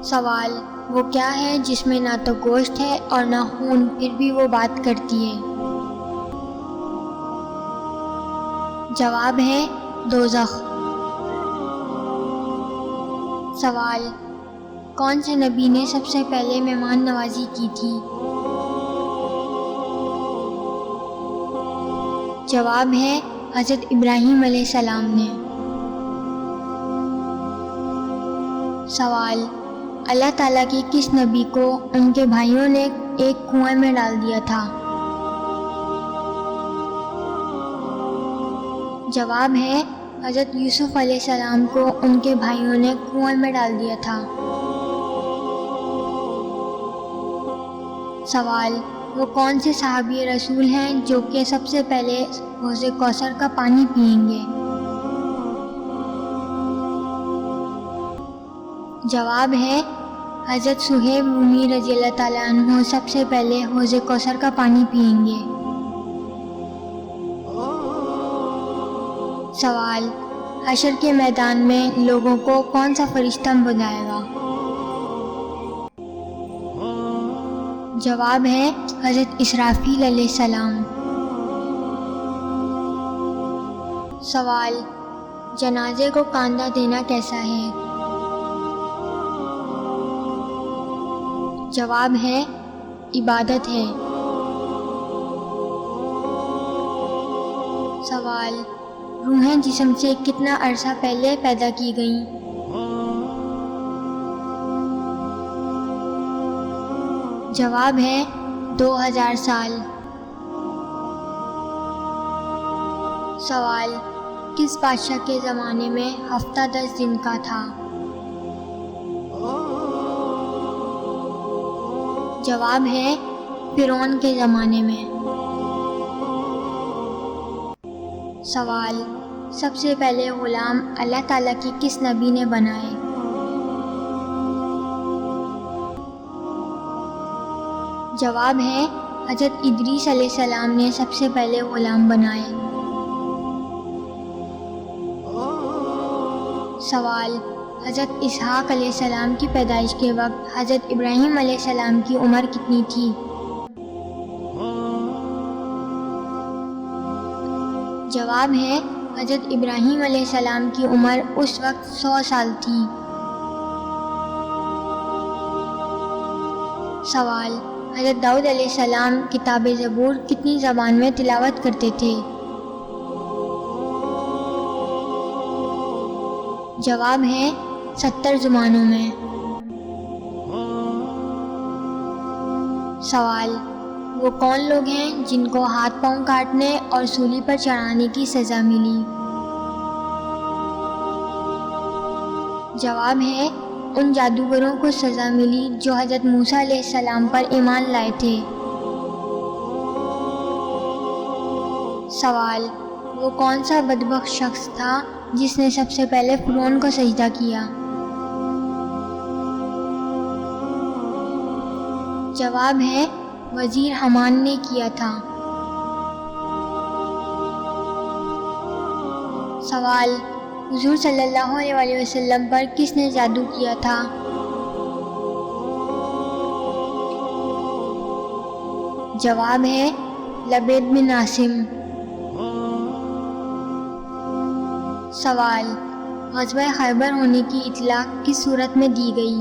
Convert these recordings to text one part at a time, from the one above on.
سوال: وہ کیا ہے جس میں نہ تو گوشت ہے اور نہ خون، پھر بھی وہ بات کرتی ہے؟ جواب ہے دوزخ۔ سوال: کون سے نبی نے سب سے پہلے مہمان نوازی کی تھی؟ جواب ہے حضرت ابراہیم علیہ السلام نے۔ سوال: اللہ تعالیٰ کے کس نبی کو ان کے بھائیوں نے ایک کنویں میں ڈال دیا تھا؟ جواب ہے حضرت یوسف علیہ السلام کو ان کے بھائیوں نے کنویں میں ڈال دیا تھا۔ سوال: وہ کون سے صحابی رسول ہیں جو کہ سب سے پہلے حوض کوثر کا پانی پئیں گے؟ جواب ہے حضرت صہیب رومی رضی اللہ تعالیٰ عنہ سب سے پہلے حوض کوثر کا پانی پئیں گے۔ سوال: حشر کے میدان میں لوگوں کو کون سا فرشتہ بلائے گا؟ جواب ہے حضرت اسرافیل علیہ السلام۔ سوال: جنازے کو کاندھا دینا کیسا ہے؟ جواب ہے عبادت ہے۔ سوال: روحیں جسم سے کتنا عرصہ پہلے پیدا کی گئیں؟ جواب ہے 2000 سال۔ سوال: کس بادشاہ کے زمانے میں ہفتہ 10 دن کا تھا؟ جواب ہے فرعون کے زمانے میں۔ سوال: سب سے پہلے غلام اللہ تعالیٰ کی کس نبی نے بنائے؟ جواب ہے حضرت ادریس علیہ السلام نے سب سے پہلے غلام بنائے۔ سوال: حضرت اسحاق علیہ السلام کی پیدائش کے وقت حضرت ابراہیم علیہ السلام کی عمر کتنی تھی؟ جواب ہے حضرت ابراہیم علیہ السلام کی عمر اس وقت 100 سال تھی۔ سوال: حضرت داؤد علیہ السلام کتاب زبور کتنی زبان میں تلاوت کرتے تھے؟ جواب ہے 70 زبانوں میں۔ سوال: وہ کون لوگ ہیں جن کو ہاتھ پاؤں کاٹنے اور سولی پر چڑھانے کی سزا ملی؟ جواب ہے ان جادوگروں کو سزا ملی جو حضرت موسیٰ علیہ السلام پر ایمان لائے تھے۔ سوال: وہ کون سا بدبخت شخص تھا جس نے سب سے پہلے فرعون کو سجدہ کیا؟ جواب ہے وزیر حمان نے کیا تھا۔ سوال: حضور صلی اللہ علیہ وسلم پر کس نے جادو کیا تھا؟ جواب ہے لبید بن عاصم۔ سوال: غزوہ خیبر ہونے کی اطلاع کس صورت میں دی گئی؟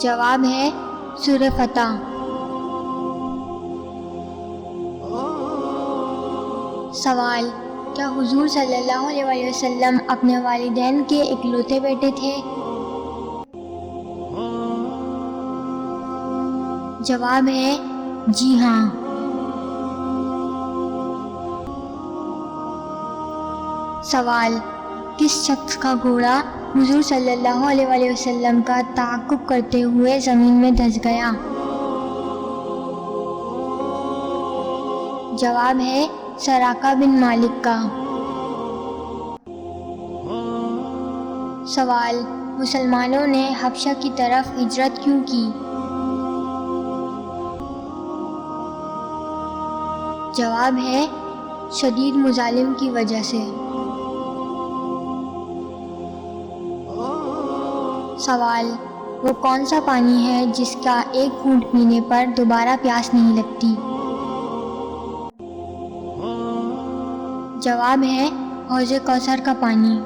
جواب ہے سورہ فتح۔ سوال: کیا حضور صلی اللہ علیہ وسلم اپنے والدین کے اکلوتے بیٹے تھے؟ جواب ہے جی ہاں۔ سوال: کس شخص کا گھوڑا حضور صلی اللہ علیہ وسلم کا تعاقب کرتے ہوئے زمین میں دھنس گیا؟ جواب ہے سراقہ بن مالک کا۔ سوال: مسلمانوں نے حبشہ کی طرف ہجرت کیوں کی؟ جواب ہے شدید مظالم کی وجہ سے۔ سوال: وہ کون سا پانی ہے جس کا ایک گھونٹ پینے پر دوبارہ پیاس نہیں لگتی؟ جواب ہے حوض کوثر کا پانی۔